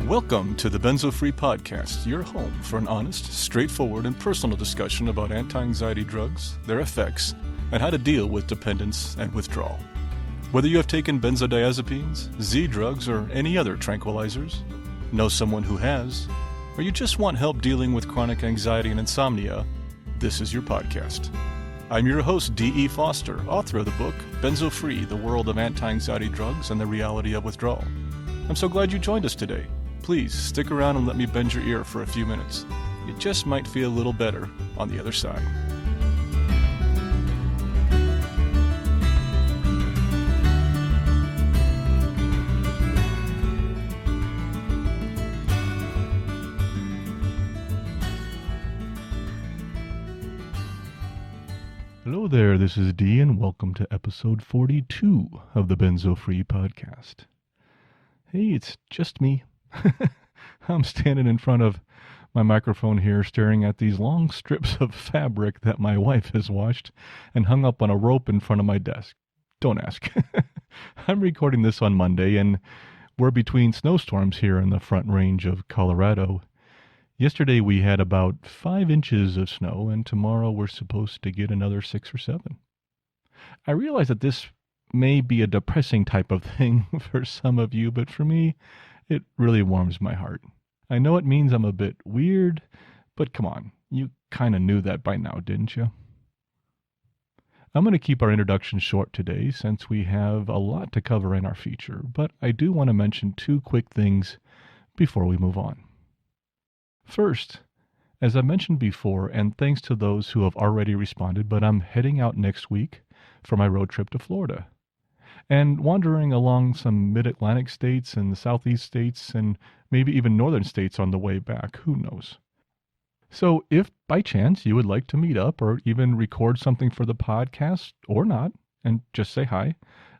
Welcome to the Benzo Free Podcast, your home for an honest, straightforward, and personal discussion about anti-anxiety drugs, their effects, and how to deal with dependence and withdrawal. Whether you have taken benzodiazepines, Z drugs, or any other tranquilizers, know someone who has, or you just want help dealing with chronic anxiety and insomnia, this is your podcast. I'm your host, D.E. Foster, author of the book, Benzo Free, The World of Anti-Anxiety Drugs and the Reality of Withdrawal. I'm so glad you joined us today. Please stick around and let me bend your ear for a few minutes. You just might feel a little better on the other side. Hello there, this is Dee, and welcome to episode 42 of the Benzo Free Podcast. Hey, it's just me. I'm standing in front of my microphone here staring at these long strips of fabric that my wife has washed and hung up on a rope in front of my desk. Don't ask. I'm recording this on Monday, and we're between snowstorms here in the Front Range of Colorado. Yesterday we had about 5 inches of snow, and tomorrow we're supposed to get another 6 or 7. I realize that this may be a depressing type of thing for some of you, but for me, it really warms my heart. I know it means I'm a bit weird, but come on, you kind of knew that by now, didn't you? I'm going to keep our introduction short today since we have a lot to cover in our feature, but I do want to mention 2 quick things before we move on. First, as I mentioned before, and thanks to those who have already responded, but I'm heading out next week for my road trip to Florida. And wandering along some mid-Atlantic states and southeast states and maybe even northern states on the way back, who knows. So if by chance you would like to meet up or even record something for the podcast or not, and just say hi,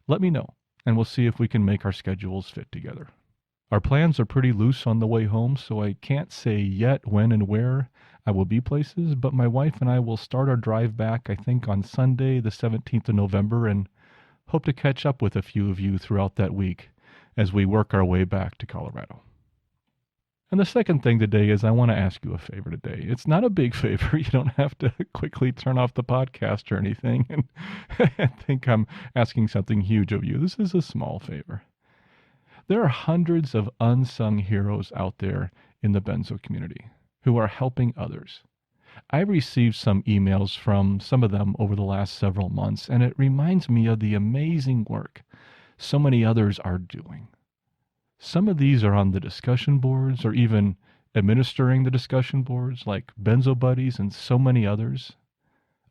let me know, and we'll see if we can make our schedules fit together. Our plans are pretty loose on the way home, so I can't say yet when and where I will be places, but my wife and I will start our drive back, I think, on Sunday, the 17th of November, and hope to catch up with a few of you throughout that week as we work our way back to Colorado. And the second thing today is I want to ask you a favor today. It's not a big favor. You don't have to quickly turn off the podcast or anything and think I'm asking something huge of you. This is a small favor. There are hundreds of unsung heroes out there in the benzo community who are helping others. I've received some emails from some of them over the last several months, and it reminds me of the amazing work so many others are doing. Some of these are on the discussion boards or even administering the discussion boards like Benzo Buddies and so many others.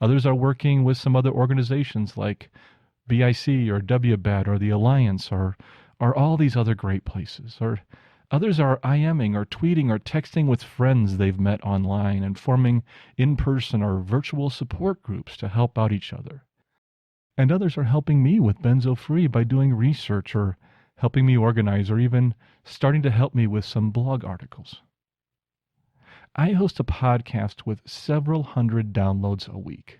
Others are working with some other organizations like BIC or WBAD or the Alliance or all these other great places. Or others are IMing or tweeting or texting with friends they've met online and forming in-person or virtual support groups to help out each other. And others are helping me with Benzo Free by doing research or helping me organize or even starting to help me with some blog articles. I host a podcast with several hundred downloads a week,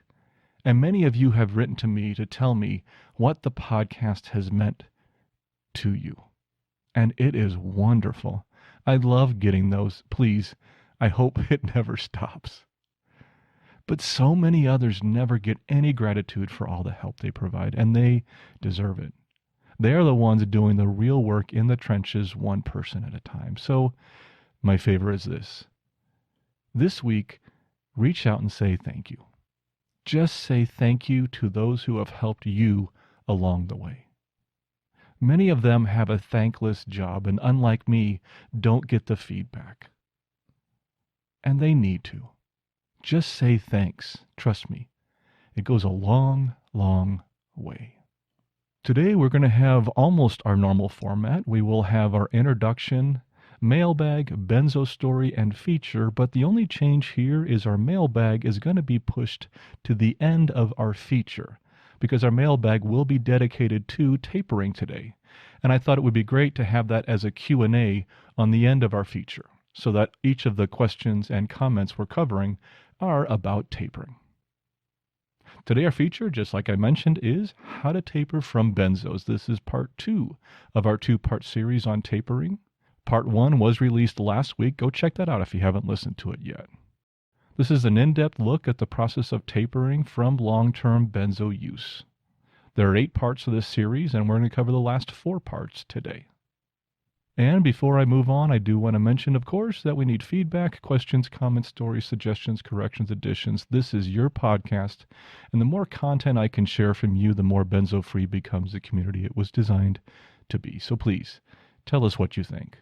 and many of you have written to me to tell me what the podcast has meant to you. And it is wonderful. I love getting those. Please, I hope it never stops. But so many others never get any gratitude for all the help they provide, and they deserve it. They are the ones doing the real work in the trenches, one person at a time. So my favor is this. This week, reach out and say thank you. Just say thank you to those who have helped you along the way. Many of them have a thankless job and, unlike me, don't get the feedback. And they need to. Just say thanks. Trust me. It goes a long, long way. Today we're going to have almost our normal format. We will have our introduction, mailbag, Benzo story, and feature, but the only change here is our mailbag is going to be pushed to the end of our feature, because our mailbag will be dedicated to tapering today. And I thought it would be great to have that as a Q&A on the end of our feature, so that each of the questions and comments we're covering are about tapering. Today our feature, just like I mentioned, is how to taper from benzos. This is part 2 of our 2-part series on tapering. Part 1 was released last week. Go check that out if you haven't listened to it yet. This is an in-depth look at the process of tapering from long-term benzo use. There are 8 parts of this series, and we're going to cover the last 4 parts today. And before I move on, I do want to mention, of course, that we need feedback, questions, comments, stories, suggestions, corrections, additions. This is your podcast, and the more content I can share from you, the more benzo-free becomes the community it was designed to be. So please, tell us what you think.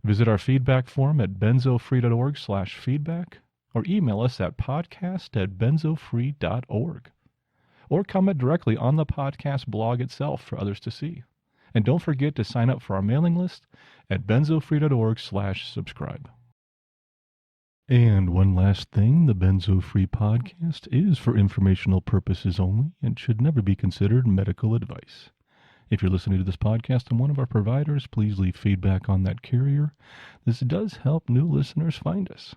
Visit our feedback form at benzo-free.org/feedback, or email us at podcast@benzo-free.org, or comment directly on the podcast blog itself for others to see. And don't forget to sign up for our mailing list at benzo-free.org/subscribe. And one last thing, the Benzo Free podcast is for informational purposes only and should never be considered medical advice. If you're listening to this podcast on one of our providers, please leave feedback on that carrier. This does help new listeners find us.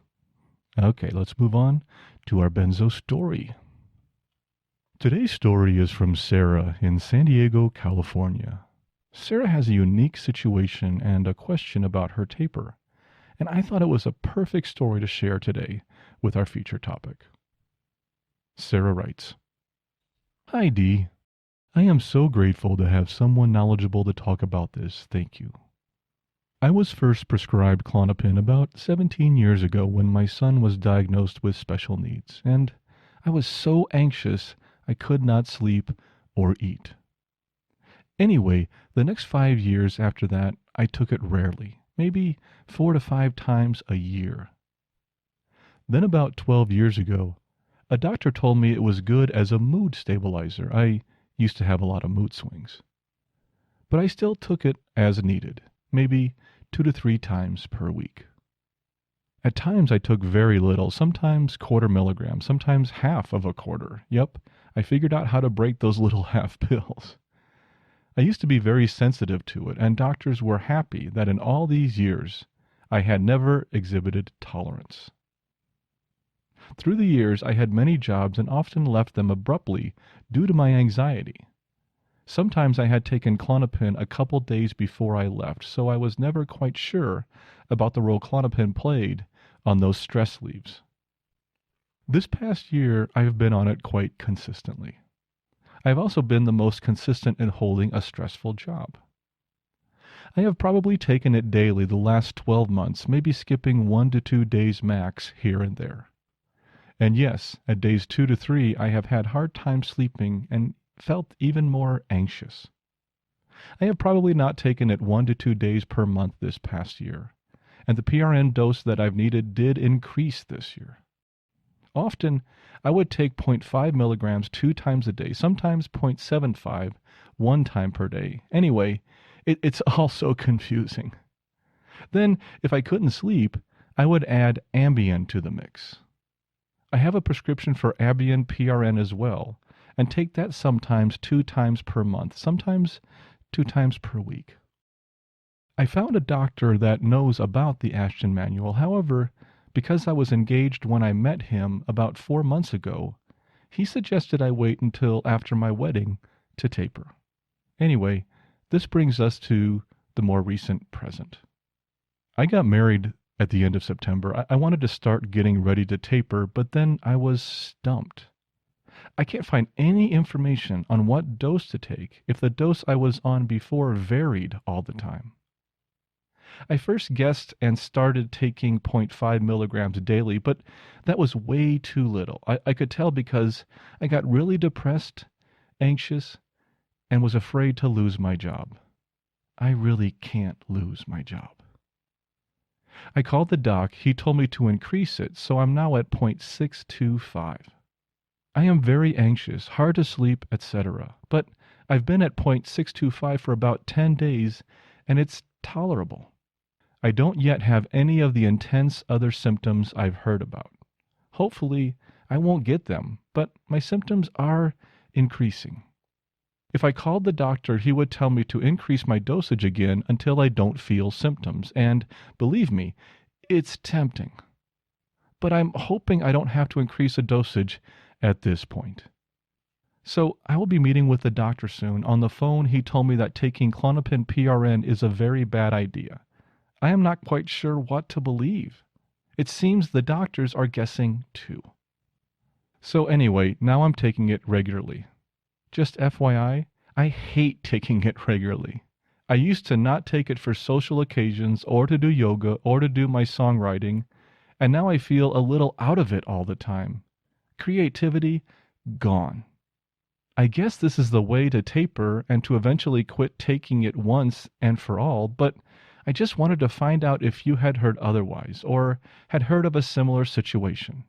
Okay, let's move on to our Benzo Story. Today's story is from Sarah in San Diego, California. Sarah has a unique situation and a question about her taper, and I thought it was a perfect story to share today with our feature topic. Sarah writes, "Hi Dee. I am so grateful to have someone knowledgeable to talk about this. Thank you. I was first prescribed Klonopin about 17 years ago when my son was diagnosed with special needs, and I was so anxious I could not sleep or eat. Anyway, the next 5 years after that, I took it rarely, maybe 4 to 5 times a year. Then about 12 years ago, a doctor told me it was good as a mood stabilizer. I used to have a lot of mood swings. But I still took it as needed, maybe 2 to 3 times per week. At times I took very little, sometimes 1/4 milligram, sometimes half of a quarter. Yep, I figured out how to break those little half pills. I used to be very sensitive to it, and doctors were happy that in all these years I had never exhibited tolerance. Through the years, I had many jobs and often left them abruptly due to my anxiety. Sometimes I had taken Klonopin a couple days before I left, so I was never quite sure about the role Klonopin played on those stress leaves. This past year, I have been on it quite consistently. I have also been the most consistent in holding a stressful job. I have probably taken it daily the last 12 months, maybe skipping 1 to 2 days max here and there. And yes, at days 2 to 3, I have had hard time sleeping and felt even more anxious. I have probably not taken it 1 to 2 days per month this past year, and the PRN dose that I've needed did increase this year. Often, I would take 0.5 milligrams 2 times a day, sometimes 0.75 1 time per day. Anyway, it's all so confusing. Then, if I couldn't sleep, I would add Ambien to the mix. I have a prescription for Ambien PRN as well, and take that sometimes 2 times per month, sometimes 2 times per week. I found a doctor that knows about the Ashton Manual. However, because I was engaged when I met him about 4 months ago, he suggested I wait until after my wedding to taper. Anyway, this brings us to the more recent present. I got married at the end of September. I wanted to start getting ready to taper, but then I was stumped. I can't find any information on what dose to take if the dose I was on before varied all the time. I first guessed and started taking 0.5 milligrams daily, but that was way too little. I could tell because I got really depressed, anxious, and was afraid to lose my job. I really can't lose my job. I called the doc. He told me to increase it, so I'm now at 0.625. I am very anxious, hard to sleep, etc., but I've been at 0.625 for about 10 days, and it's tolerable. I don't yet have any of the intense other symptoms I've heard about. Hopefully, I won't get them, but my symptoms are increasing. If I called the doctor, he would tell me to increase my dosage again until I don't feel symptoms, and believe me, it's tempting. But I'm hoping I don't have to increase the dosage at this point. So I will be meeting with the doctor soon. On the phone, he told me that taking Klonopin PRN is a very bad idea. I am not quite sure what to believe. It seems the doctors are guessing too. So anyway, now I'm taking it regularly. Just FYI, I hate taking it regularly. I used to not take it for social occasions or to do yoga or to do my songwriting, and now I feel a little out of it all the time. Creativity gone. I guess this is the way to taper and to eventually quit taking it once and for all, but I just wanted to find out if you had heard otherwise or had heard of a similar situation.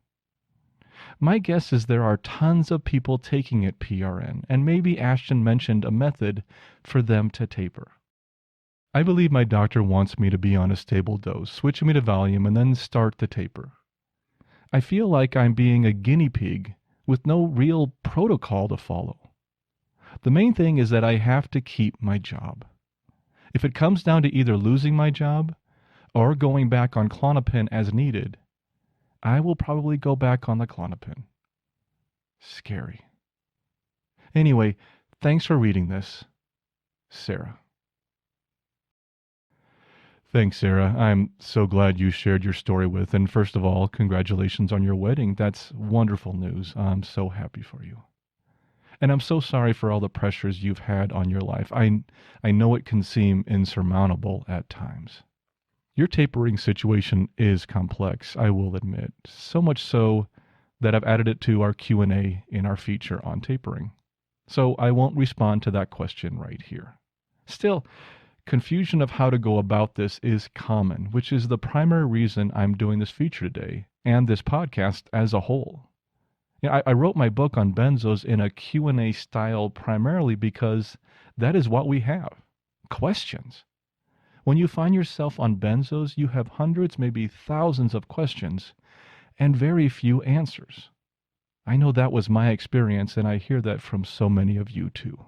My guess is there are tons of people taking it PRN, and maybe Ashton mentioned a method for them to taper. I believe my doctor wants me to be on a stable dose, switch me to Valium, and then start the taper. I feel like I'm being a guinea pig with no real protocol to follow. The main thing is that I have to keep my job. If it comes down to either losing my job or going back on Klonopin as needed, I will probably go back on the Klonopin. Scary. Anyway, thanks for reading this. Sarah. Thanks, Sarah. I'm so glad you shared your story with. And first of all, congratulations on your wedding. That's wonderful news. I'm so happy for you. And I'm so sorry for all the pressures you've had on your life. I know it can seem insurmountable at times. Your tapering situation is complex, I will admit. So much so that I've added it to our Q&A in our feature on tapering. So I won't respond to that question right here. Still, confusion of how to go about this is common, which is the primary reason I'm doing this feature today and this podcast as a whole. I wrote my book on benzos in a Q&A style primarily because that is what we have. Questions. When you find yourself on benzos, you have hundreds, maybe thousands of questions and very few answers. I know that was my experience, and I hear that from so many of you too.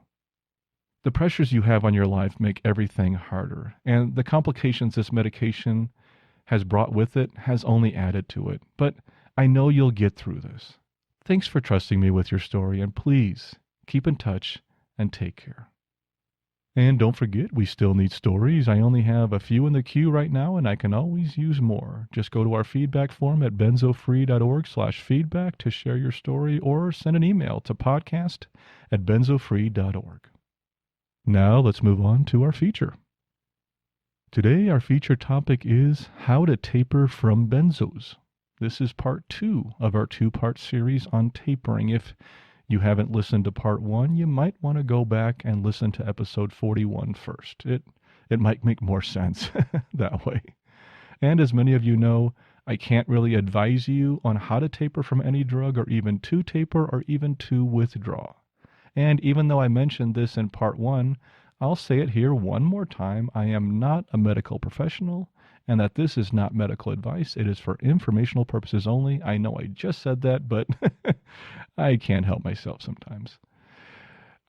The pressures you have on your life make everything harder, and the complications this medication has brought with it has only added to it. But I know you'll get through this. Thanks for trusting me with your story, and please keep in touch and take care. And don't forget, we still need stories. I only have a few in the queue right now, and I can always use more. Just go to our feedback form at benzo-free.org/feedback to share your story, or send an email to podcast@benzo-free.org. Now let's move on to our feature. Today, our feature topic is how to taper from benzos. This is part 2 of our 2-part series on tapering. If you haven't listened to part 1, you might want to go back and listen to episode 41 first. It might make more sense that way. And as many of you know, I can't really advise you on how to taper from any drug, or even to taper, or even to withdraw. And even though I mentioned this in part 1, I'll say it here one more time. I am not a medical professional, and that this is not medical advice. It is for informational purposes only. I know I just said that, but I can't help myself sometimes.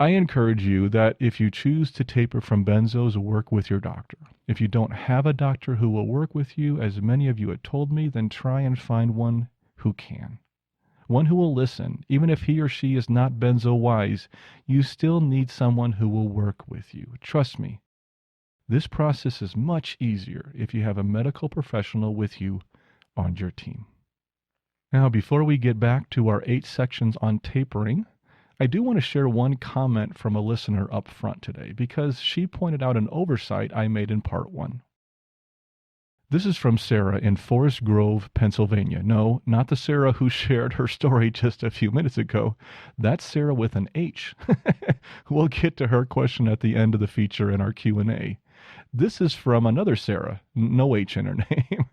I encourage you that if you choose to taper from benzos, work with your doctor. If you don't have a doctor who will work with you, as many of you had told me, then try and find one who can. One who will listen. Even if he or she is not benzo wise, you still need someone who will work with you. Trust me, this process is much easier if you have a medical professional with you on your team. Now, before we get back to our 8 sections on tapering, I do want to share one comment from a listener up front today, because she pointed out an oversight I made in part 1. This is from Sarah in Forest Grove, Pennsylvania. No, not the Sarah who shared her story just a few minutes ago. That's Sarah with an H. We'll get to her question at the end of the feature in our Q&A. This is from another Sarah, no H in her name,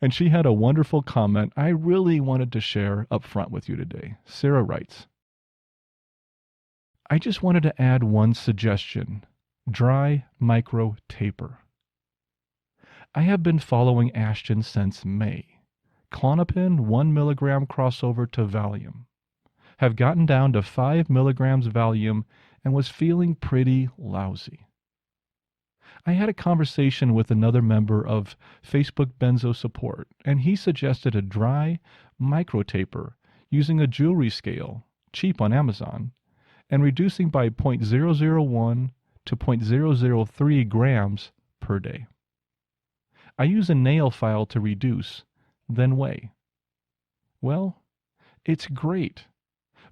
and she had a wonderful comment I really wanted to share up front with you today. Sarah writes, I just wanted to add one suggestion: dry micro taper. I have been following Ashton since May. Klonopin 1 milligram crossover to Valium. Have gotten down to 5 milligrams Valium and was feeling pretty lousy. I had a conversation with another member of Facebook Benzo support, and he suggested a dry micro taper using a jewelry scale, cheap on Amazon, and reducing by 0.001 to 0.003 grams per day. I use a nail file to reduce, then weigh. Well, it's great.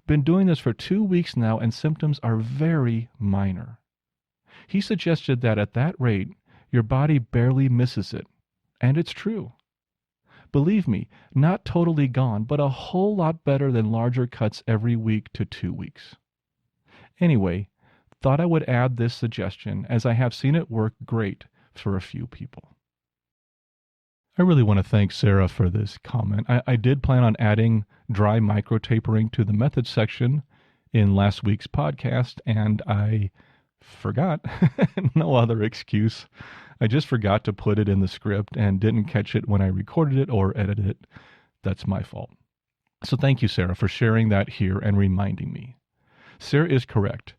Been doing this for 2 weeks now and symptoms are very minor. He suggested that at that rate, your body barely misses it. And it's true. Believe me, not totally gone, but a whole lot better than larger cuts every week to 2 weeks. Anyway, thought I would add this suggestion as I have seen it work great for a few people. I really want to thank Sarah for this comment. I did plan on adding dry micro tapering to the methods section in last week's podcast, and I forgot. No other excuse. I just forgot to put it in the script and didn't catch it when I recorded it or edited it. That's my fault. So thank you, Sarah, for sharing that here and reminding me. Sarah is correct.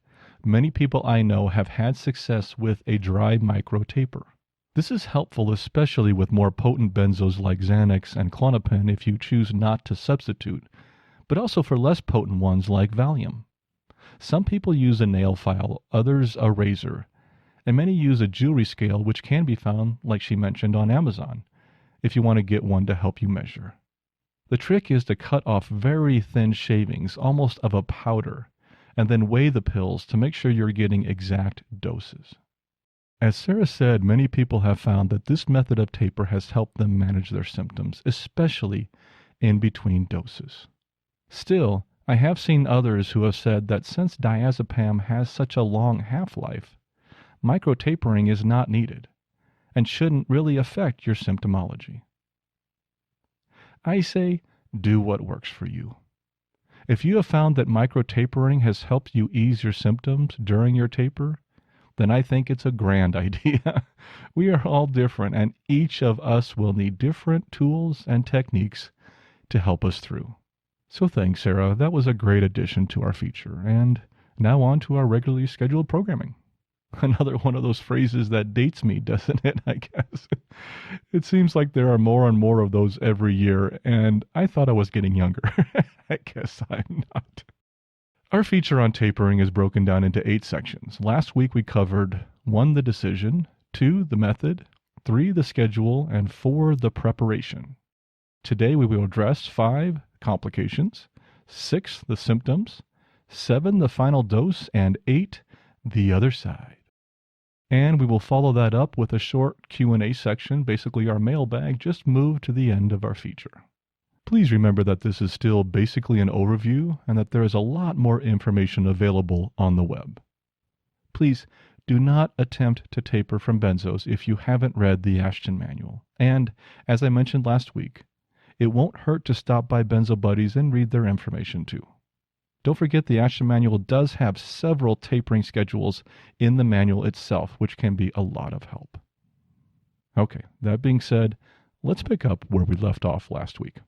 Many people I know have had success with a dry micro taper. This is helpful especially with more potent benzos like Xanax and Klonopin if you choose not to substitute, but also for less potent ones like Valium. Some people use a nail file, others a razor, and many use a jewelry scale which can be found, like she mentioned, on Amazon, if you want to get one to help you measure. The trick is to cut off very thin shavings, almost of a powder, and then weigh the pills to make sure you're getting exact doses. As Sarah said, many people have found that this method of taper has helped them manage their symptoms, especially in between doses. Still, I have seen others who have said that since diazepam has such a long half-life, microtapering is not needed and shouldn't really affect your symptomology. I say, do what works for you. If you have found that microtapering has helped you ease your symptoms during your taper, then I think it's a grand idea. We are all different, and each of us will need different tools and techniques to help us through. So thanks, Sarah. That was a great addition to our feature. And now on to our regularly scheduled programming. Another one of those phrases that dates me, doesn't it, I guess? It seems like there are more and more of those every year, and I thought I was getting younger. I guess I'm not. Our feature on tapering is broken down into 8 sections. Last week we covered 1, the decision, 2, the method, 3, the schedule, and 4, the preparation. Today we will address 5, complications, 6, the symptoms, 7, the final dose, and 8, the other side. And we will follow that up with a short Q&A section, basically our mailbag, just moved to the end of our feature. Please remember that this is still basically an overview and that there is a lot more information available on the web. Please do not attempt to taper from Benzos if you haven't read the Ashton Manual. And, as I mentioned last week, it won't hurt to stop by Benzo Buddies and read their information too. Don't forget the Ashton Manual does have several tapering schedules in the manual itself, which can be a lot of help. Okay, that being said, let's pick up where we left off last week.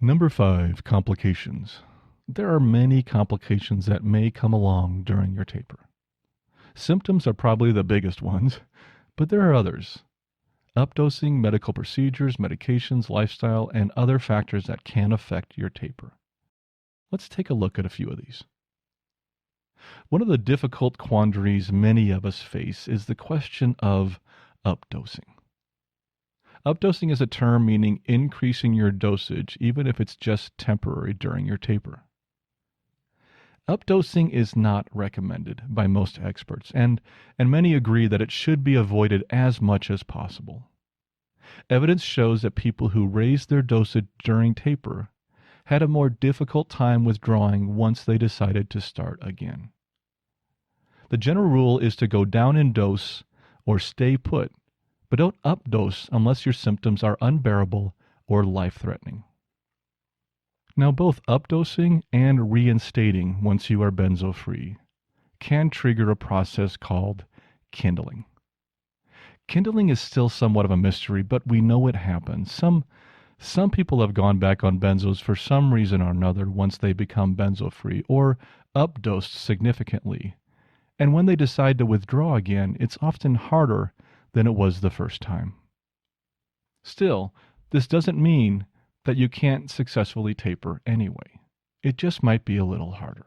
Number 5, complications. There are many complications that may come along during your taper. Symptoms are probably the biggest ones, but there are others. Updosing, medical procedures, medications, lifestyle, and other factors that can affect your taper. Let's take a look at a few of these. One of the difficult quandaries many of us face is the question of updosing. Updosing is a term meaning increasing your dosage, even if it's just temporary during your taper. Updosing is not recommended by most experts, and many agree that it should be avoided as much as possible. Evidence shows that people who raised their dosage during taper had a more difficult time withdrawing once they decided to start again. The general rule is to go down in dose or stay put, but don't updose unless your symptoms are unbearable or life-threatening. Now, both updosing and reinstating once you are benzo-free can trigger a process called kindling. Kindling is still somewhat of a mystery, but we know it happens. Some people have gone back on benzos for some reason or another once they become benzo-free or updosed significantly. And when they decide to withdraw again, it's often harder than it was the first time. Still, this doesn't mean that you can't successfully taper anyway. It just might be a little harder.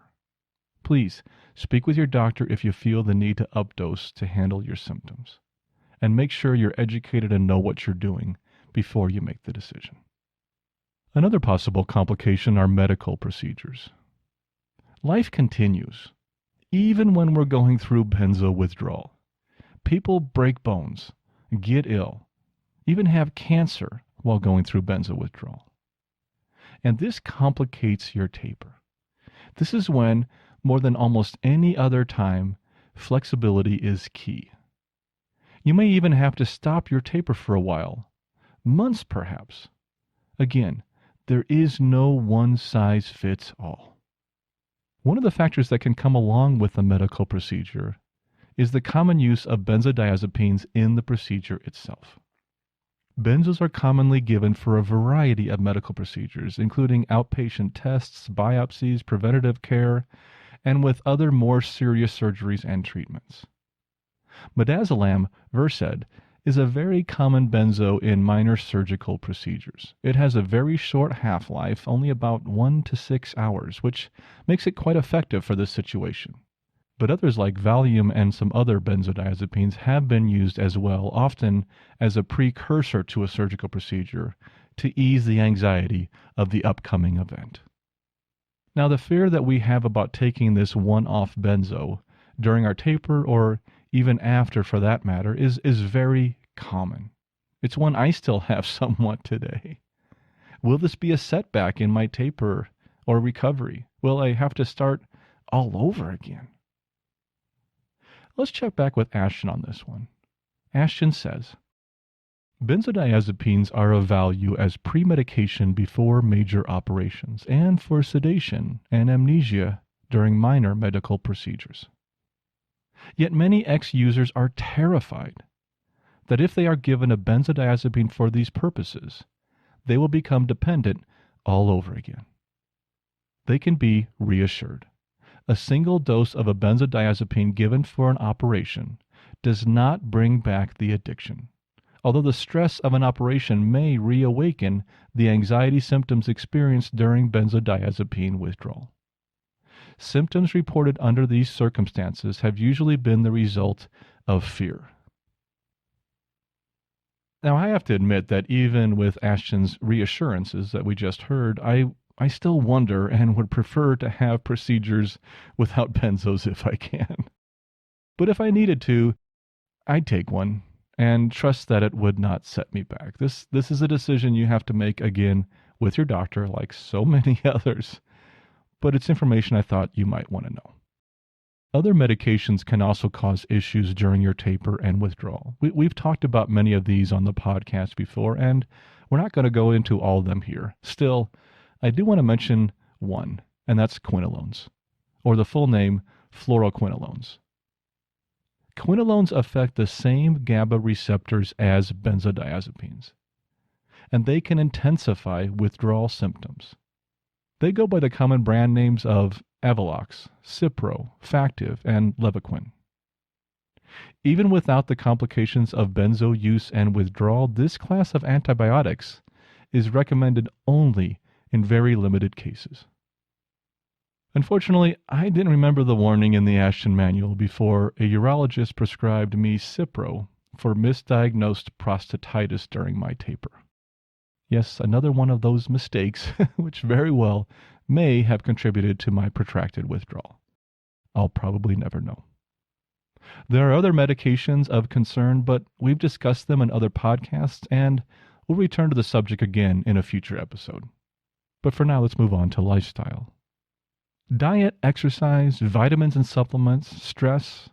Please speak with your doctor if you feel the need to updose to handle your symptoms. and make sure you're educated and know what you're doing before you make the decision. Another possible complication are medical procedures. Life continues, even when we're going through benzo withdrawal. People break bones, get ill, even have cancer while going through benzo withdrawal. And this complicates your taper. This is when, more than almost any other time, flexibility is key. You may even have to stop your taper for a while, months perhaps. Again, there is no one size fits all. One of the factors that can come along with a medical procedure is the common use of benzodiazepines in the procedure itself. Benzos are commonly given for a variety of medical procedures, including outpatient tests, biopsies, preventative care, and with other more serious surgeries and treatments. Midazolam Versed is a very common benzo in minor surgical procedures. It has a very short half-life, only about 1 to 6 hours, which makes it quite effective for this situation. But others like Valium and some other benzodiazepines have been used as well, often as a precursor to a surgical procedure to ease the anxiety of the upcoming event. Now, the fear that we have about taking this one-off benzo during our taper, or even after for that matter, is very common. It's one I still have somewhat today. Will this be a setback in my taper or recovery? Will I have to start all over again? Let's check back with Ashton on this one. Ashton says, benzodiazepines are of value as pre-medication before major operations and for sedation and amnesia during minor medical procedures. Yet many ex-users are terrified that if they are given a benzodiazepine for these purposes, they will become dependent all over again. They can be reassured. A single dose of a benzodiazepine given for an operation does not bring back the addiction, although the stress of an operation may reawaken the anxiety symptoms experienced during benzodiazepine withdrawal. Symptoms reported under these circumstances have usually been the result of fear. Now, I have to admit that even with Ashton's reassurances that we just heard, I still wonder and would prefer to have procedures without benzos if I can. But if I needed to, I'd take one and trust that it would not set me back. This is a decision you have to make again with your doctor, like so many others. But it's information I thought you might want to know. Other medications can also cause issues during your taper and withdrawal. We've talked about many of these on the podcast before, and we're not going to go into all of them here. Still, I do want to mention one, and that's quinolones, or the full name, fluoroquinolones. Quinolones affect the same GABA receptors as benzodiazepines, and they can intensify withdrawal symptoms. They go by the common brand names of Avelox, Cipro, Factive, and Levaquin. Even without the complications of benzo use and withdrawal, this class of antibiotics is recommended only in very limited cases. Unfortunately, I didn't remember the warning in the Ashton manual before a urologist prescribed me Cipro for misdiagnosed prostatitis during my taper. Yes, another one of those mistakes, which very well may have contributed to my protracted withdrawal. I'll probably never know. There are other medications of concern, but we've discussed them in other podcasts, and we'll return to the subject again in a future episode. But for now, let's move on to lifestyle. Diet, exercise, vitamins and supplements, stress,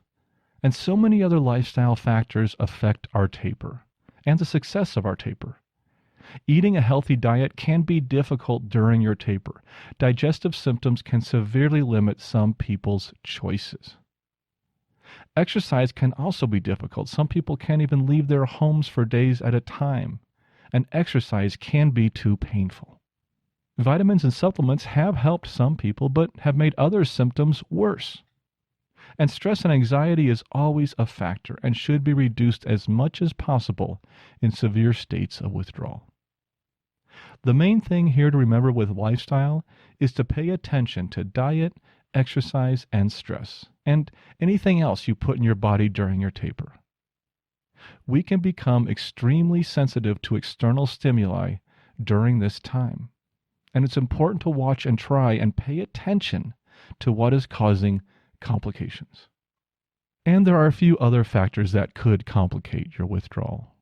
and so many other lifestyle factors affect our taper and the success of our taper. Eating a healthy diet can be difficult during your taper. Digestive symptoms can severely limit some people's choices. Exercise can also be difficult. Some people can't even leave their homes for days at a time, and exercise can be too painful. Vitamins and supplements have helped some people, but have made other symptoms worse. And stress and anxiety is always a factor and should be reduced as much as possible in severe states of withdrawal. The main thing here to remember with lifestyle is to pay attention to diet, exercise, and stress, and anything else you put in your body during your taper. We can become extremely sensitive to external stimuli during this time. And it's important to watch and try and pay attention to what is causing complications. And there are a few other factors that could complicate your withdrawal.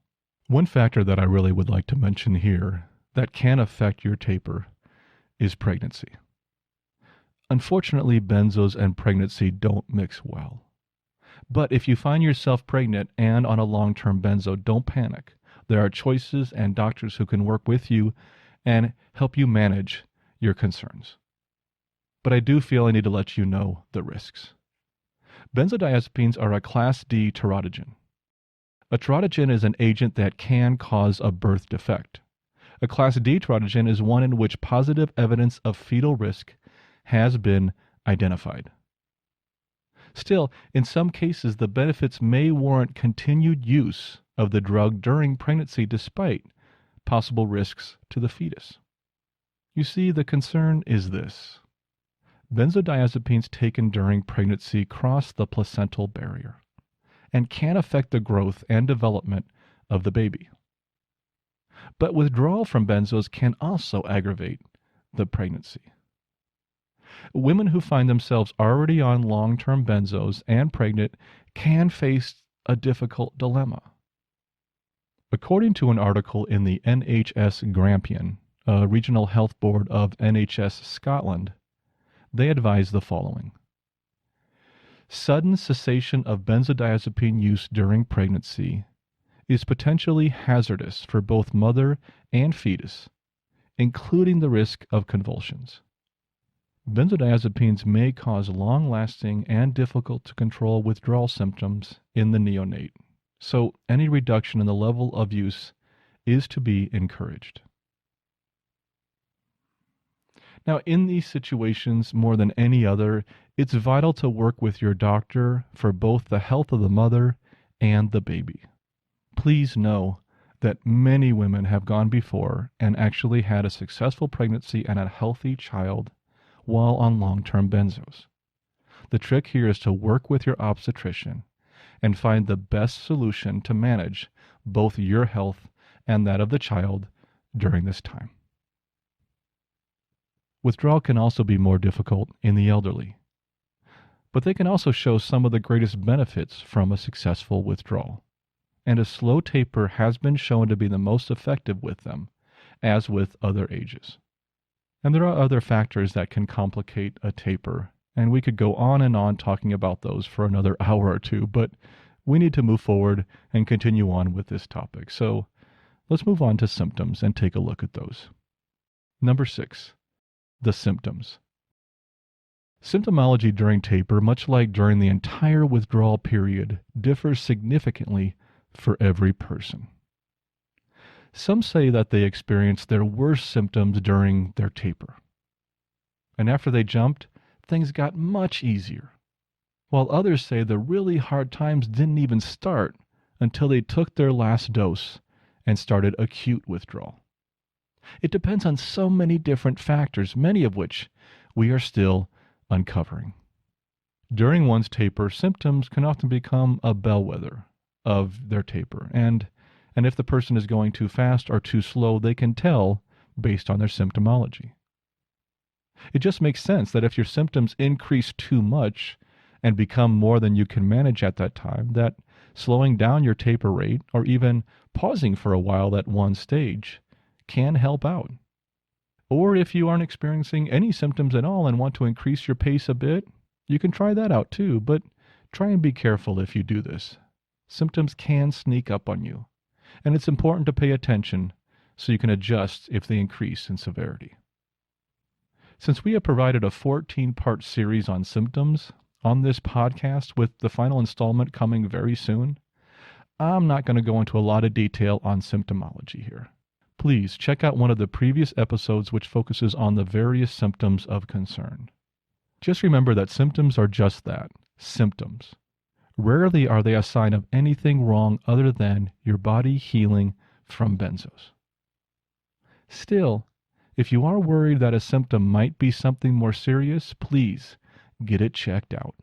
One factor that I really would like to mention here that can affect your taper is pregnancy. Unfortunately, benzos and pregnancy don't mix well. But if you find yourself pregnant and on a long-term benzo, don't panic. There are choices and doctors who can work with you and help you manage your concerns. But I do feel I need to let you know the risks. Benzodiazepines are a Class D teratogen. A teratogen is an agent that can cause a birth defect. A Class D teratogen is one in which positive evidence of fetal risk has been identified. Still, in some cases, the benefits may warrant continued use of the drug during pregnancy despite possible risks to the fetus. You see, the concern is this. Benzodiazepines taken during pregnancy cross the placental barrier and can affect the growth and development of the baby. But withdrawal from benzos can also aggravate the pregnancy. Women who find themselves already on long-term benzos and pregnant can face a difficult dilemma. According to an article in the NHS Grampian, a regional health board of NHS Scotland, they advise the following. Sudden cessation of benzodiazepine use during pregnancy is potentially hazardous for both mother and fetus, including the risk of convulsions. Benzodiazepines may cause long-lasting and difficult-to-control withdrawal symptoms in the neonate, so any reduction in the level of use is to be encouraged. Now, in these situations, more than any other, it's vital to work with your doctor for both the health of the mother and the baby. Please know that many women have gone before and actually had a successful pregnancy and a healthy child while on long-term benzos. The trick here is to work with your obstetrician and find the best solution to manage both your health and that of the child during this time. Withdrawal can also be more difficult in the elderly, but they can also show some of the greatest benefits from a successful withdrawal. And a slow taper has been shown to be the most effective with them, as with other ages. And there are other factors that can complicate a taper, and we could go on and on talking about those for another hour or two, but we need to move forward and continue on with this topic. So let's move on to symptoms and take a look at those. Number 6, the symptoms. Symptomology during taper, much like during the entire withdrawal period, differs significantly for every person. Some say that they experienced their worst symptoms during their taper. And after they jumped, things got much easier. While others say the really hard times didn't even start until they took their last dose and started acute withdrawal. It depends on so many different factors, many of which we are still uncovering. During one's taper, symptoms can often become a bellwether of their taper, and if the person is going too fast or too slow, they can tell based on their symptomology. It just makes sense that if your symptoms increase too much and become more than you can manage at that time, that slowing down your taper rate or even pausing for a while at one stage can help out. Or if you aren't experiencing any symptoms at all and want to increase your pace a bit, you can try that out too, but try and be careful if you do this. Symptoms can sneak up on you, and it's important to pay attention so you can adjust if they increase in severity. Since we have provided a 14-part series on symptoms on this podcast with the final installment coming very soon, I'm not going to go into a lot of detail on symptomology here. Please check out one of the previous episodes which focuses on the various symptoms of concern. Just remember that symptoms are just that, symptoms. Rarely are they a sign of anything wrong other than your body healing from benzos. Still, if you are worried that a symptom might be something more serious, please get it checked out.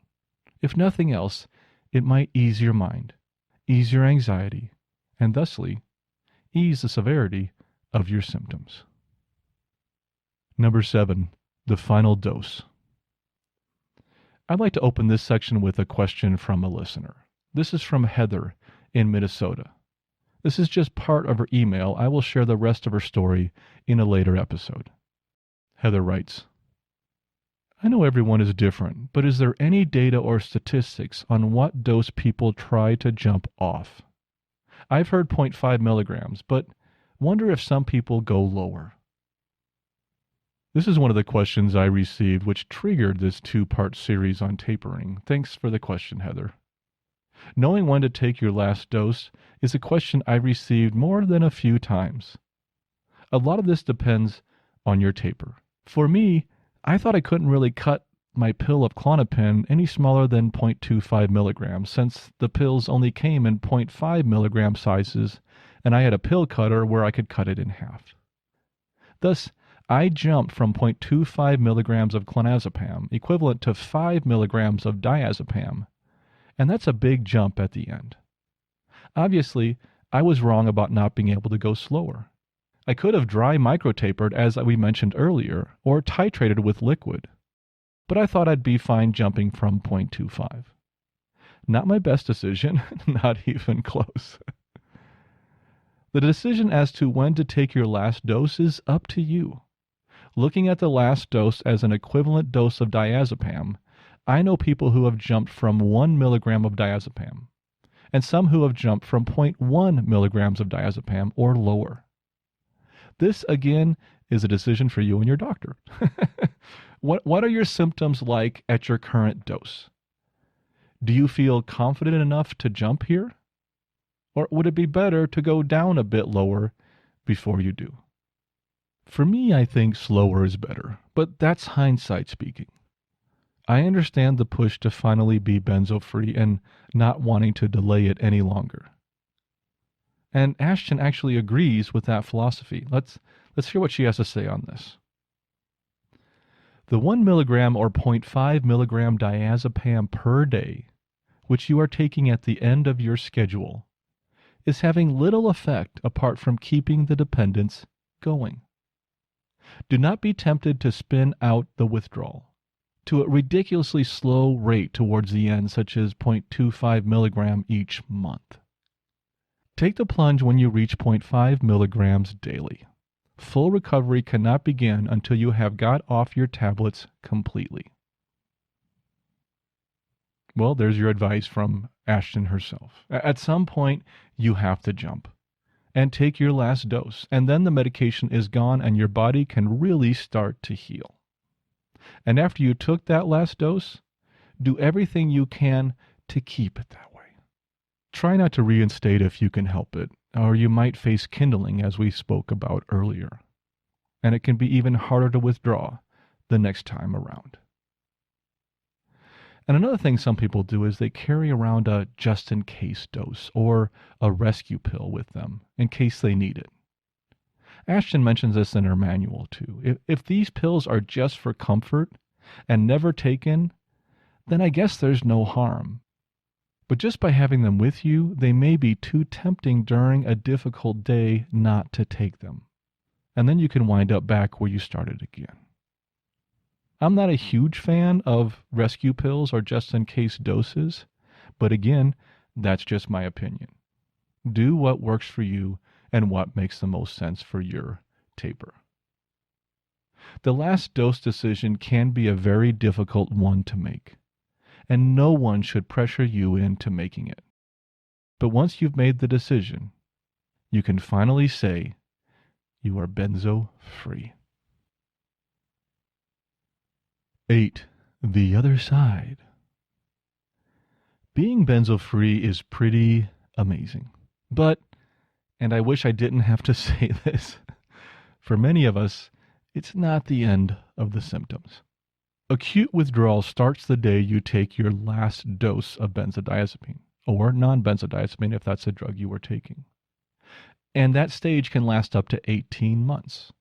If nothing else, it might ease your mind ease your anxiety, and thusly ease the severity of your symptoms. Number 7, the final dose. I'd like to open this section with a question from a listener. This is from Heather in Minnesota. This is just part of her email. I will share the rest of her story in a later episode. Heather writes, I know everyone is different, but is there any data or statistics on what dose people try to jump off? I've heard 0.5 milligrams, but wonder if some people go lower. This is one of the questions I received, which triggered this 2-part series on tapering. Thanks for the question, Heather. Knowing when to take your last dose is a question I received more than a few times. A lot of this depends on your taper. For me, I thought I couldn't really cut my pill of Klonopin any smaller than 0.25 milligrams, since the pills only came in 0.5 milligram sizes, and I had a pill cutter where I could cut it in half. Thus, I jumped from 0.25 milligrams of clonazepam, equivalent to 5 milligrams of diazepam, and that's a big jump at the end. Obviously, I was wrong about not being able to go slower. I could have dry microtapered, as we mentioned earlier, or titrated with liquid, but I thought I'd be fine jumping from 0.25. Not my best decision, not even close. The decision as to when to take your last dose is up to you. Looking at the last dose as an equivalent dose of diazepam, I know people who have jumped from 1 milligram of diazepam, and some who have jumped from 0.1 milligrams of diazepam or lower. This, again, is a decision for you and your doctor. What are your symptoms like at your current dose? Do you feel confident enough to jump here? Or would it be better to go down a bit lower before you do? For me, I think slower is better, but that's hindsight speaking. I understand the push to finally be benzo-free and not wanting to delay it any longer. And Ashton actually agrees with that philosophy. Let's hear what she has to say on this. The 1 milligram or 0.5 milligram diazepam per day, which you are taking at the end of your schedule, is having little effect apart from keeping the dependence going. Do not be tempted to spin out the withdrawal to a ridiculously slow rate towards the end, such as 0.25 milligram each month. Take the plunge when you reach 0.5 milligrams daily. Full recovery cannot begin until you have got off your tablets completely. Well, there's your advice from Ashton herself. At some point, you have to jump and take your last dose, and then the medication is gone and your body can really start to heal. And after you took that last dose, do everything you can to keep it that way. Try not to reinstate if you can help it, or you might face kindling, as we spoke about earlier. And it can be even harder to withdraw the next time around. And another thing some people do is they carry around a just-in-case dose or a rescue pill with them in case they need it. Ashton mentions this in her manual too. If these pills are just for comfort and never taken, then I guess there's no harm. But just by having them with you, they may be too tempting during a difficult day not to take them. And then you can wind up back where you started again. I'm not a huge fan of rescue pills or just-in-case doses, but again, that's just my opinion. Do what works for you and what makes the most sense for your taper. The last dose decision can be a very difficult one to make, and no one should pressure you into making it. But once you've made the decision, you can finally say you are benzo-free. 8. The other side. Being benzo-free is pretty amazing. But, and I wish I didn't have to say this, for many of us, it's not the end of the symptoms. Acute withdrawal starts the day you take your last dose of benzodiazepine, or non-benzodiazepine if that's a drug you were taking. And that stage can last up to 18 months.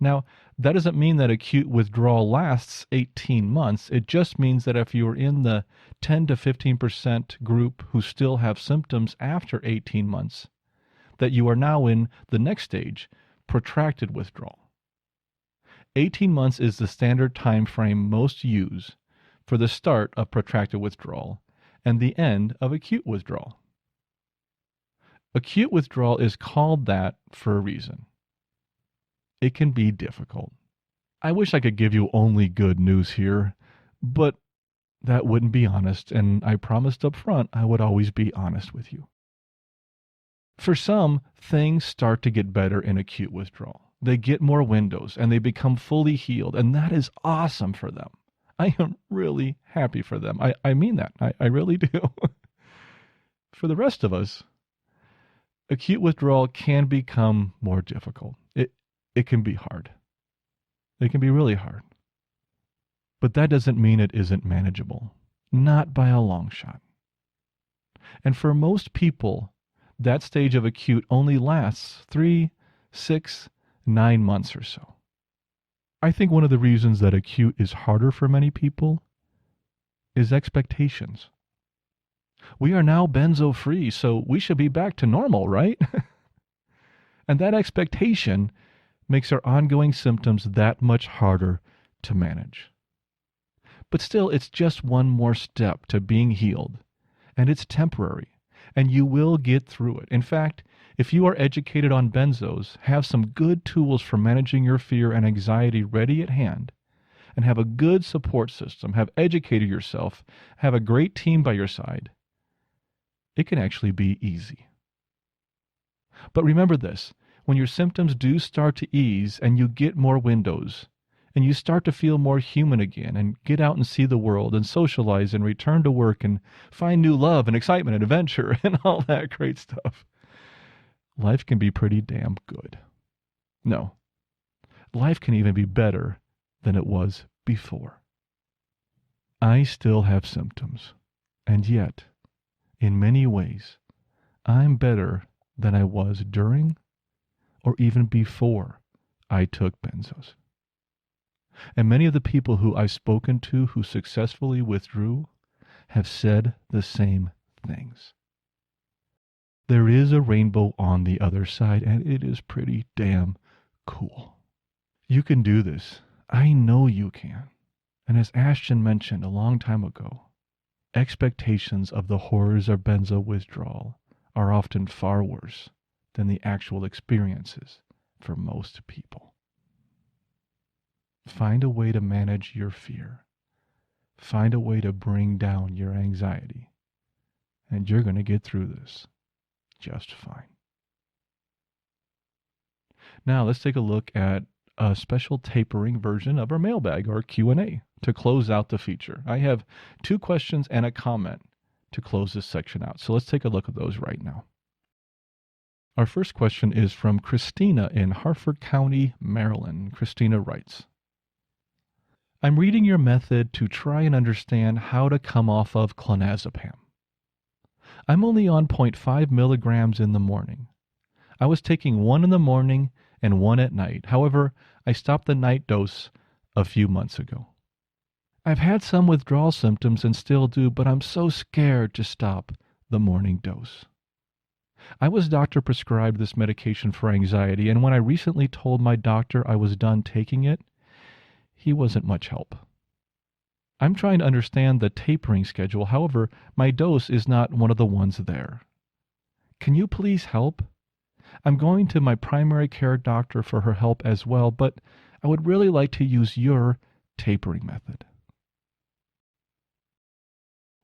Now, that doesn't mean that acute withdrawal lasts 18 months. It just means that if you're in the 10 to 15% group who still have symptoms after 18 months, that you are now in the next stage, protracted withdrawal. 18 months is the standard time frame most use for the start of protracted withdrawal and the end of acute withdrawal. Acute withdrawal is called that for a reason. It can be difficult. I wish I could give you only good news here, but that wouldn't be honest, and I promised up front I would always be honest with you. For some, things start to get better in acute withdrawal. They get more windows and they become fully healed, and that is awesome for them. I am really happy for them. I mean that. I really do. For the rest of us, acute withdrawal can become more difficult. It can be hard. It can be really hard. But that doesn't mean it isn't manageable. Not by a long shot. And for most people, that stage of acute only lasts 3, 6, 9 months or so. I think one of the reasons that acute is harder for many people is expectations. We are now benzo-free, so we should be back to normal, right? And that expectation makes our ongoing symptoms that much harder to manage. But still, it's just one more step to being healed, and it's temporary, and you will get through it. In fact, if you are educated on benzos, have some good tools for managing your fear and anxiety ready at hand, and have a good support system, have educated yourself, have a great team by your side, it can actually be easy. But remember this, when your symptoms do start to ease and you get more windows, and you start to feel more human again and get out and see the world and socialize and return to work and find new love and excitement and adventure and all that great stuff, life can be pretty damn good. No, life can even be better than it was before. I still have symptoms, and yet, in many ways, I'm better than I was during or even before I took benzos. And many of the people who I've spoken to who successfully withdrew have said the same things. There is a rainbow on the other side, and it is pretty damn cool. You can do this. I know you can. And as Ashton mentioned a long time ago, expectations of the horrors of benzo withdrawal are often far worse than the actual experiences for most people. Find a way to manage your fear. Find a way to bring down your anxiety. And you're going to get through this just fine. Now let's take a look at a special tapering version of our mailbag or Q&A to close out the feature. I have 2 questions and a comment to close this section out. So let's take a look at those right now. Our first question is from Christina in Harford County, Maryland. Christina writes, I'm reading your method to try and understand how to come off of clonazepam. I'm only on 0.5 milligrams in the morning. I was taking 1 in the morning and 1 at night. However, I stopped the night dose a few months ago. I've had some withdrawal symptoms and still do, but I'm so scared to stop the morning dose. I was doctor prescribed this medication for anxiety, and when I recently told my doctor I was done taking it, he wasn't much help. I'm trying to understand the tapering schedule. However, my dose is not one of the ones there. Can you please help? I'm going to my primary care doctor for her help as well, but I would really like to use your tapering method.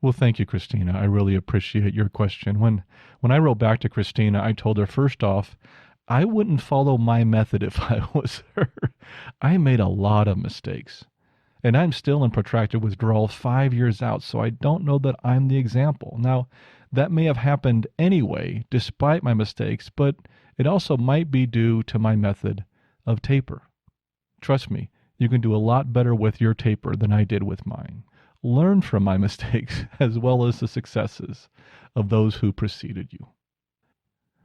Well, thank you, Christina. I really appreciate your question. When I wrote back to Christina, I told her, first off, I wouldn't follow my method if I was her. I made a lot of mistakes, and I'm still in protracted withdrawal 5 years out, so I don't know that I'm the example. Now, that may have happened anyway, despite my mistakes, but it also might be due to my method of taper. Trust me, you can do a lot better with your taper than I did with mine. Learn from my mistakes as well as the successes of those who preceded you.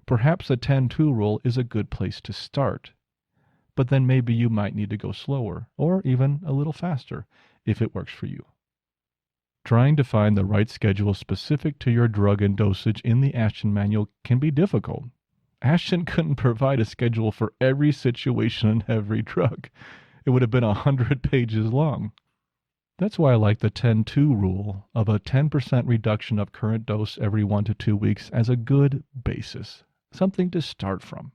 Perhaps a 10-2 rule is a good place to start, but then maybe you might need to go slower or even a little faster if it works for you. Trying to find the right schedule specific to your drug and dosage in the Ashton manual can be difficult. Ashton couldn't provide a schedule for every situation and every drug. It would have been 100 pages long. That's why I like the 10-2 rule of a 10% reduction of current dose every 1 to 2 weeks as a good basis, something to start from.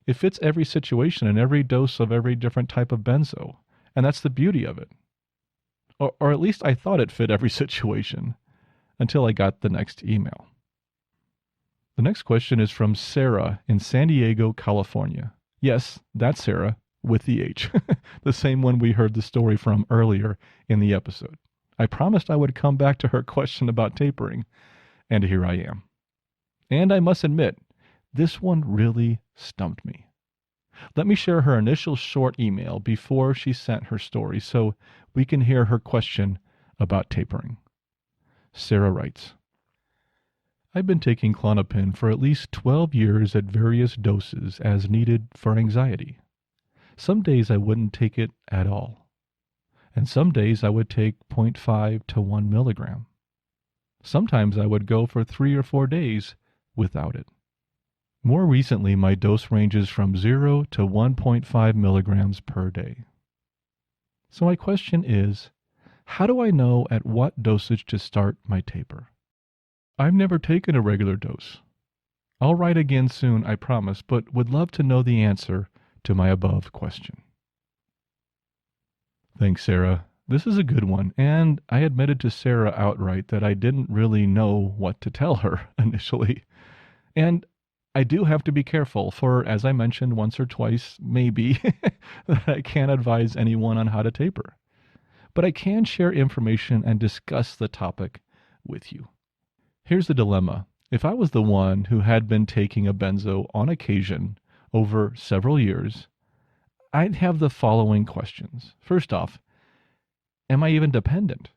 It fits every situation and every dose of every different type of benzo, and that's the beauty of it. Or at least I thought it fit every situation until I got the next email. The next question is from Sarah in San Diego, California. Yes, that's Sarah with the H, the same one we heard the story from earlier in the episode. I promised I would come back to her question about tapering, and here I am. And I must admit, this one really stumped me. Let me share her initial short email before she sent her story so we can hear her question about tapering. Sarah writes, I've been taking Klonopin for at least 12 years at various doses as needed for anxiety. Some days I wouldn't take it at all, and some days I would take 0.5 to 1 milligram. Sometimes I would go for 3 or 4 days without it. More recently, my dose ranges from 0 to 1.5 milligrams per day. So my question is, how do I know at what dosage to start my taper? I've never taken a regular dose. I'll write again soon, I promise, but would love to know the answer to my above question. Thanks, Sarah. This is a good one, and I admitted to Sarah outright that I didn't really know what to tell her initially. And I do have to be careful, for as I mentioned once or twice, maybe, that I can't advise anyone on how to taper. But I can share information and discuss the topic with you. Here's the dilemma. If I was the one who had been taking a benzo on occasion over several years, I'd have the following questions. First off, am I even dependent?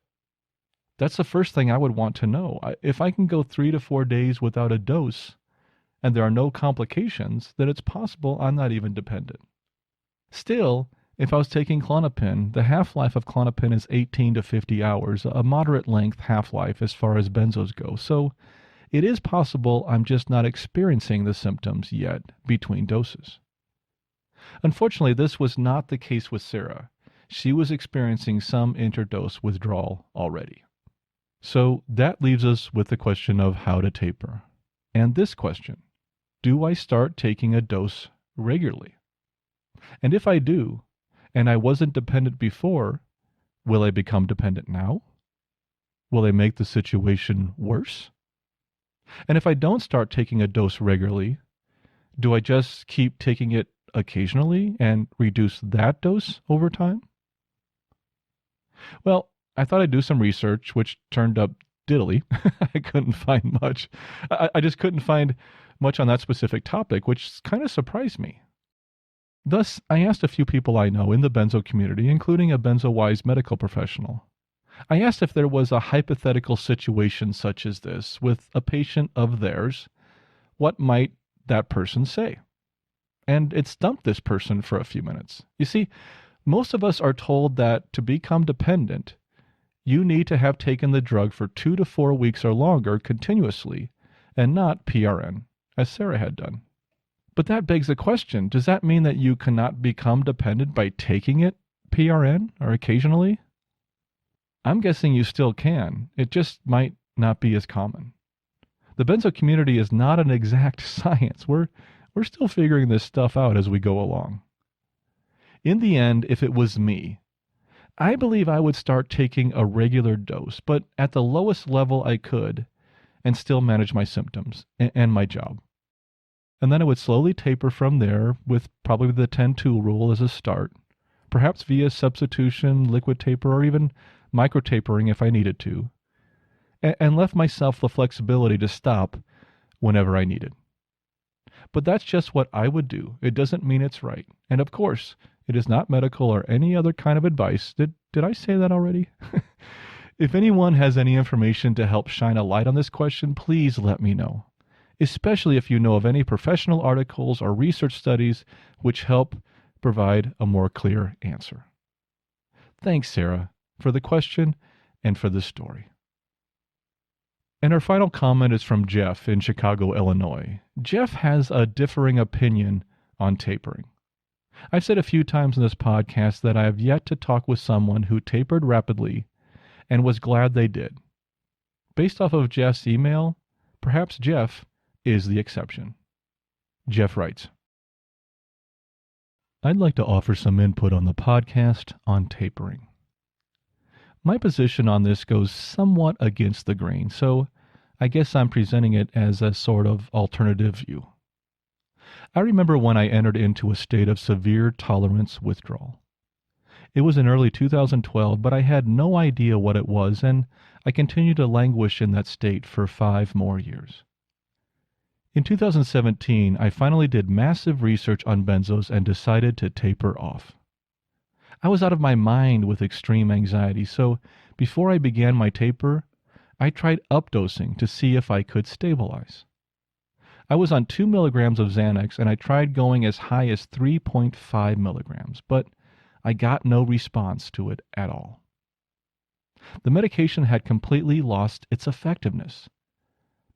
That's the first thing I would want to know. If I can go 3 to 4 days without a dose, and there are no complications, then it's possible I'm not even dependent. Still, if I was taking Klonopin, the half-life of Klonopin is 18 to 50 hours, a moderate length half-life as far as benzos go, so it is possible I'm just not experiencing the symptoms yet between doses. Unfortunately, this was not the case with Sarah. She was experiencing some interdose withdrawal already. So that leaves us with the question of how to taper. And this question, do I start taking a dose regularly? And if I do, and I wasn't dependent before, will I become dependent now? Will I make the situation worse? And if I don't start taking a dose regularly, do I just keep taking it occasionally and reduce that dose over time? Well, I thought I'd do some research, which turned up diddly. I couldn't find much. I just couldn't find much on that specific topic, which kind of surprised me. Thus, I asked a few people I know in the benzo community, including a benzo-wise medical professional. I asked if there was a hypothetical situation such as this with a patient of theirs, what might that person say? And it stumped this person for a few minutes. You see, most of us are told that to become dependent, you need to have taken the drug for 2 to 4 weeks or longer continuously, and not PRN, as Sarah had done. But that begs the question, does that mean that you cannot become dependent by taking it PRN or occasionally? I'm guessing you still can. It just might not be as common. The benzo community is not an exact science. We're still figuring this stuff out as we go along. In the end, if it was me, I believe I would start taking a regular dose, but at the lowest level I could, and still manage my symptoms and my job. And then I would slowly taper from there with probably the 10-2 rule as a start, perhaps via substitution, liquid taper, or even micro-tapering if I needed to, and left myself the flexibility to stop whenever I needed. But that's just what I would do. It doesn't mean it's right. And of course, it is not medical or any other kind of advice. Did I say that already? If anyone has any information to help shine a light on this question, please let me know, especially if you know of any professional articles or research studies which help provide a more clear answer. Thanks, Sarah, for the question and for the story. And our final comment is from Jeff in Chicago, Illinois. Jeff has a differing opinion on tapering. I've said a few times in this podcast that I have yet to talk with someone who tapered rapidly and was glad they did. Based off of Jeff's email, perhaps Jeff is the exception. Jeff writes, I'd like to offer some input on the podcast on tapering. My position on this goes somewhat against the grain, so I guess I'm presenting it as a sort of alternative view. I remember when I entered into a state of severe tolerance withdrawal. It was in early 2012, but I had no idea what it was, and I continued to languish in that state for 5 more years. In 2017, I finally did massive research on benzos and decided to taper off. I was out of my mind with extreme anxiety, so before I began my taper, I tried updosing to see if I could stabilize. I was on 2 milligrams of Xanax and I tried going as high as 3.5 milligrams, but I got no response to it at all. The medication had completely lost its effectiveness,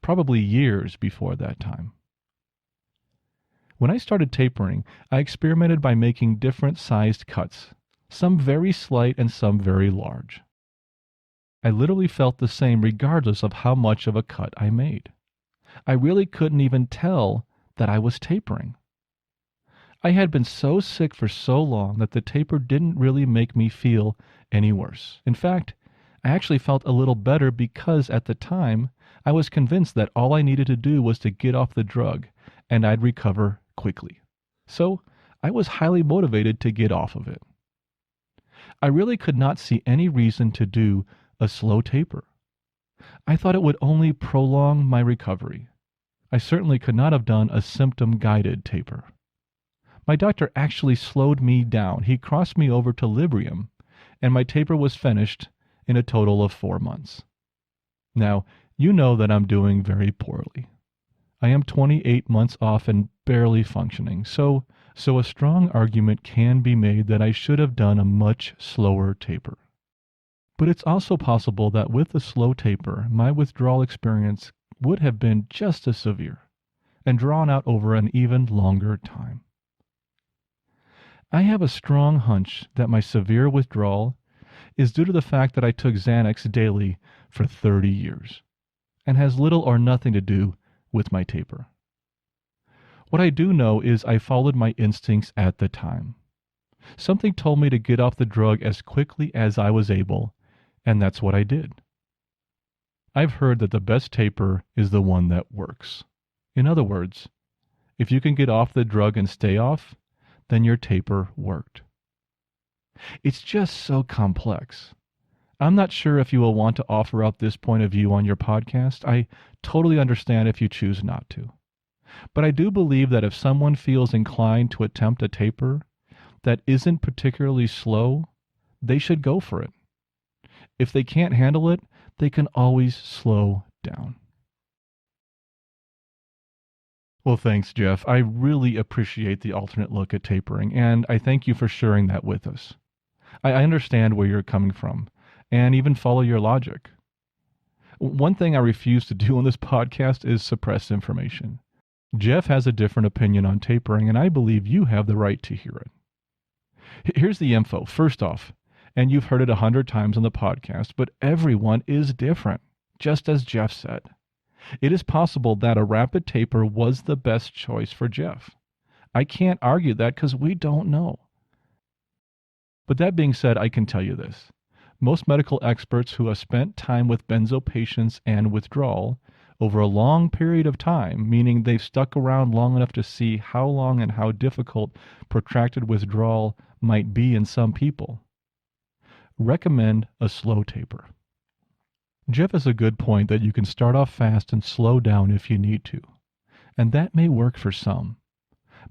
probably years before that time. When I started tapering, I experimented by making different sized cuts, some very slight and some very large. I literally felt the same regardless of how much of a cut I made. I really couldn't even tell that I was tapering. I had been so sick for so long that the taper didn't really make me feel any worse. In fact, I actually felt a little better because at the time, I was convinced that all I needed to do was to get off the drug and I'd recover quickly. So I was highly motivated to get off of it. I really could not see any reason to do a slow taper. I thought it would only prolong my recovery. I certainly could not have done a symptom-guided taper. My doctor actually slowed me down. He crossed me over to Librium, and my taper was finished in a total of 4 months. Now, you know that I'm doing very poorly. I am 28 months off and barely functioning, so a strong argument can be made that I should have done a much slower taper. But it's also possible that with a slow taper, my withdrawal experience would have been just as severe and drawn out over an even longer time. I have a strong hunch that my severe withdrawal is due to the fact that I took Xanax daily for 30 years and has little or nothing to do with my taper. What I do know is I followed my instincts at the time. Something told me to get off the drug as quickly as I was able, and that's what I did. I've heard that the best taper is the one that works. In other words, if you can get off the drug and stay off, then your taper worked. It's just so complex. I'm not sure if you will want to offer up this point of view on your podcast. I totally understand if you choose not to. But I do believe that if someone feels inclined to attempt a taper that isn't particularly slow, they should go for it. If they can't handle it, they can always slow down. Well, thanks, Jeff. I really appreciate the alternate look at tapering, and I thank you for sharing that with us. I understand where you're coming from, and even follow your logic. One thing I refuse to do on this podcast is suppress information. Jeff has a different opinion on tapering, and I believe you have the right to hear it. Here's the info. First off, and you've heard it 100 times on the podcast, but everyone is different, just as Jeff said. It is possible that a rapid taper was the best choice for Jeff. I can't argue that because we don't know. But that being said, I can tell you this. Most medical experts who have spent time with benzo patients and withdrawal over a long period of time, meaning they've stuck around long enough to see how long and how difficult protracted withdrawal might be in some people, recommend a slow taper. Jeff has a good point that you can start off fast and slow down if you need to, and that may work for some,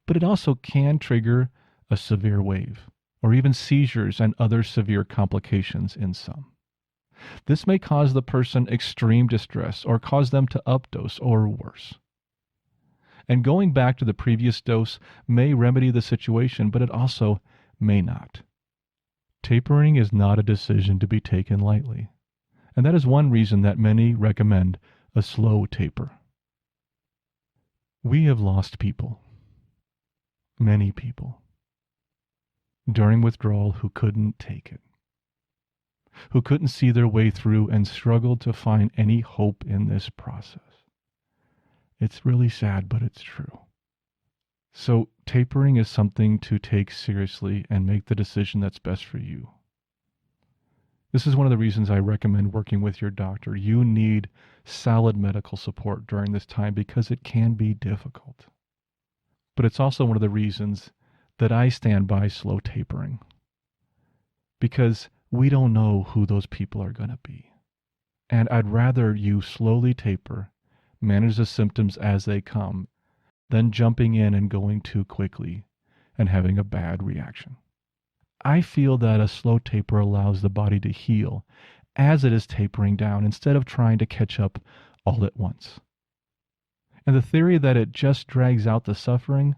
but it also can trigger a severe wave, or even seizures and other severe complications in some. This may cause the person extreme distress or cause them to updose or worse. And going back to the previous dose may remedy the situation, but it also may not. Tapering is not a decision to be taken lightly, and that is one reason that many recommend a slow taper. We have lost people, many people, during withdrawal who couldn't take it, who couldn't see their way through and struggled to find any hope in this process. It's really sad, but it's true. So tapering is something to take seriously and make the decision that's best for you. This is one of the reasons I recommend working with your doctor. You need solid medical support during this time because it can be difficult. But it's also one of the reasons that I stand by slow tapering, because we don't know who those people are going to be. And I'd rather you slowly taper, manage the symptoms as they come, than jumping in and going too quickly and having a bad reaction. I feel that a slow taper allows the body to heal as it is tapering down instead of trying to catch up all at once. And the theory that it just drags out the suffering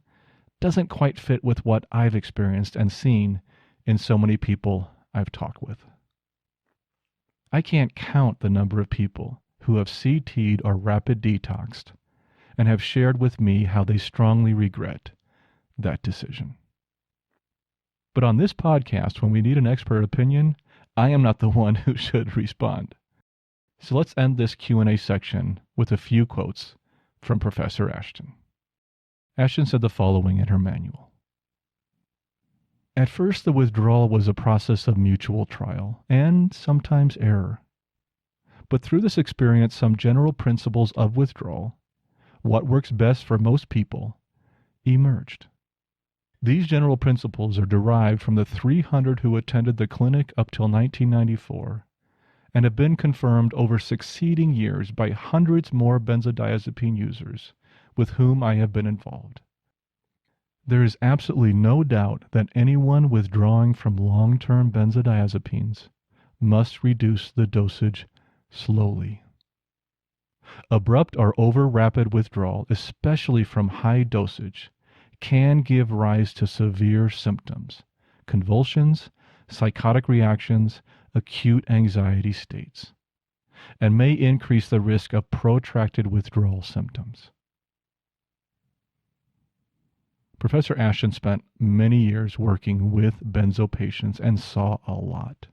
doesn't quite fit with what I've experienced and seen in so many people I've talked with. I can't count the number of people who have CT'd or rapid detoxed and have shared with me how they strongly regret that decision. But on this podcast, when we need an expert opinion, I am not the one who should respond. So let's end this Q&A section with a few quotes from Professor Ashton. Ashton said the following in her manual. At first, the withdrawal was a process of mutual trial and sometimes error. But through this experience, some general principles of withdrawal, what works best for most people, emerged. These general principles are derived from the 300 who attended the clinic up till 1994 and have been confirmed over succeeding years by hundreds more benzodiazepine users with whom I have been involved. There is absolutely no doubt that anyone withdrawing from long-term benzodiazepines must reduce the dosage slowly. Abrupt or over-rapid withdrawal, especially from high dosage, can give rise to severe symptoms, convulsions, psychotic reactions, acute anxiety states, and may increase the risk of protracted withdrawal symptoms. Professor Ashton spent many years working with benzo patients and saw a lot,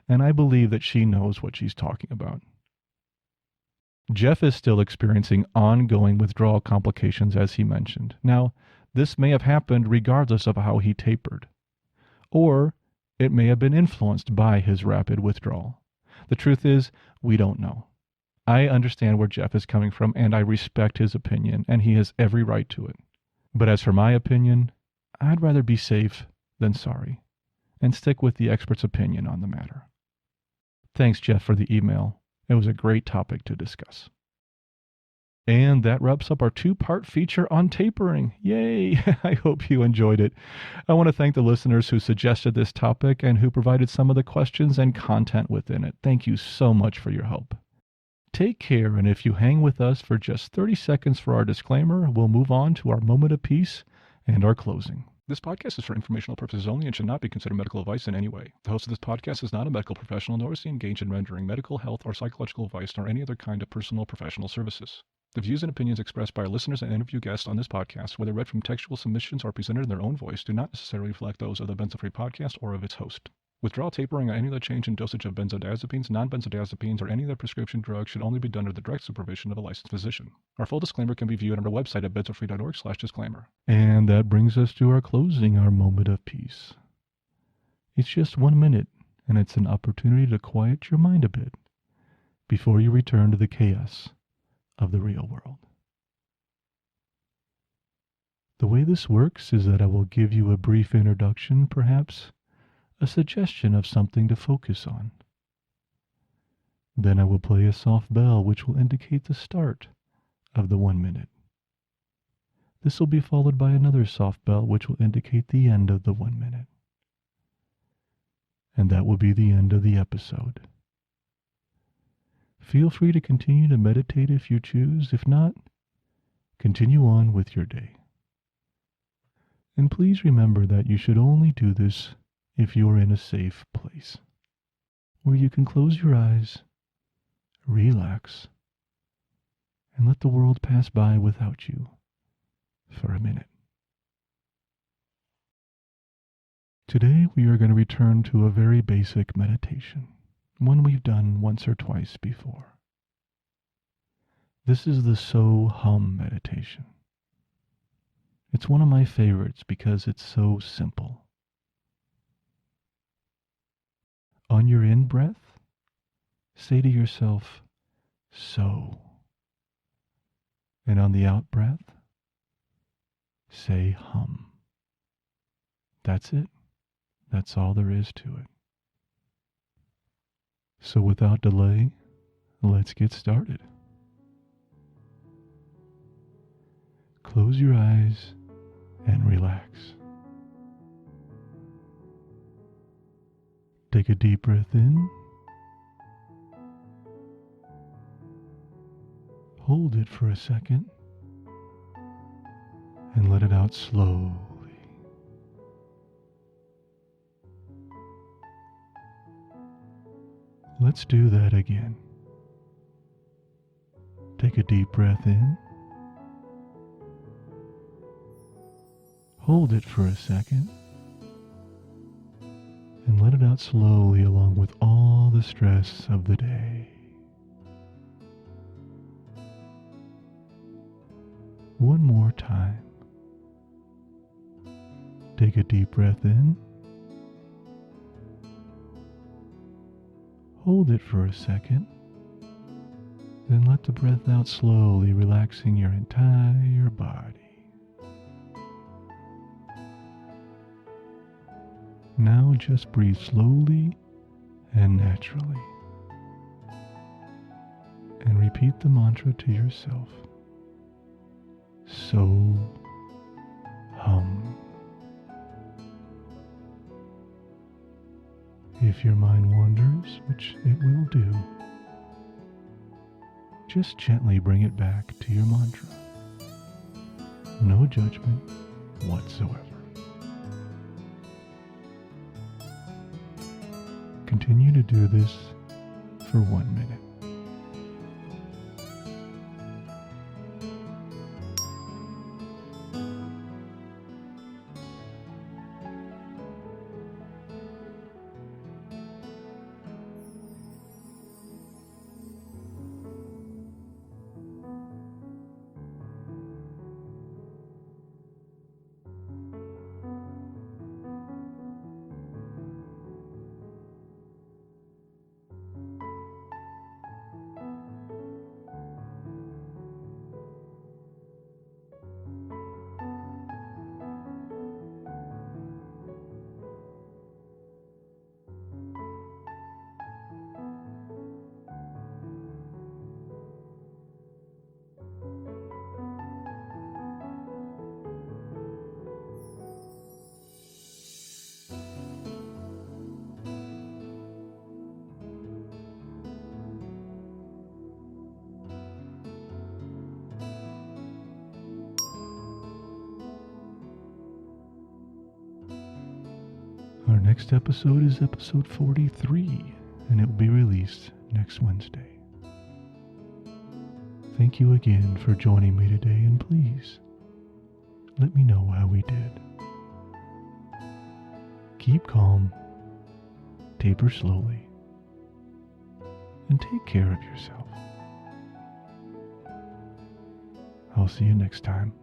and I believe that she knows what she's talking about. Jeff is still experiencing ongoing withdrawal complications, as he mentioned. Now, this may have happened regardless of how he tapered, or it may have been influenced by his rapid withdrawal. The truth is, we don't know. I understand where Jeff is coming from, and I respect his opinion, and he has every right to it. But as for my opinion, I'd rather be safe than sorry, and stick with the expert's opinion on the matter. Thanks, Jeff, for the email. It was a great topic to discuss. And that wraps up our two-part feature on tapering. Yay! I hope you enjoyed it. I want to thank the listeners who suggested this topic and who provided some of the questions and content within it. Thank you so much for your help. Take care, and if you hang with us for just 30 seconds for our disclaimer, we'll move on to our moment of peace and our closing. This podcast is for informational purposes only and should not be considered medical advice in any way. The host of this podcast is not a medical professional, nor is he engaged in rendering medical, health, or psychological advice, nor any other kind of personal or professional services. The views and opinions expressed by our listeners and interview guests on this podcast, whether read from textual submissions or presented in their own voice, do not necessarily reflect those of the Benzo-free podcast or of its host. Withdrawal, tapering, or any other change in dosage of benzodiazepines, non-benzodiazepines, or any other prescription drug should only be done under the direct supervision of a licensed physician. Our full disclaimer can be viewed on our website at benzo-free.org/disclaimer. And that brings us to our closing, our moment of peace. It's just 1 minute, and it's an opportunity to quiet your mind a bit before you return to the chaos of the real world. The way this works is that I will give you a brief introduction, perhaps a suggestion of something to focus on. Then I will play a soft bell which will indicate the start of the 1 minute. This will be followed by another soft bell which will indicate the end of the 1 minute. And that will be the end of the episode. Feel free to continue to meditate if you choose. If not, continue on with your day. And please remember that you should only do this if you're in a safe place, where you can close your eyes, relax, and let the world pass by without you for a minute. Today we are going to return to a very basic meditation, one we've done once or twice before. This is the So-Hum meditation. It's one of my favorites because it's so simple. On your in-breath, say to yourself, so. And on the out-breath, say hum. That's it. That's all there is to it. So without delay, let's get started. Close your eyes and relax. Take a deep breath in. Hold it for a second and let it out slowly. Let's do that again. Take a deep breath in. Hold it for a second and let it out slowly along with all the stress of the day. One more time. Take a deep breath in. Hold it for a second. Then let the breath out slowly, relaxing your entire body. Now just breathe slowly and naturally. And repeat the mantra to yourself. So-Hum. If your mind wanders, which it will do, just gently bring it back to your mantra. No judgment whatsoever. Continue to do this for 1 minute. Our next episode is episode 43, and it will be released next Wednesday. Thank you again for joining me today, and please let me know how we did. Keep calm, taper slowly, and take care of yourself. I'll see you next time.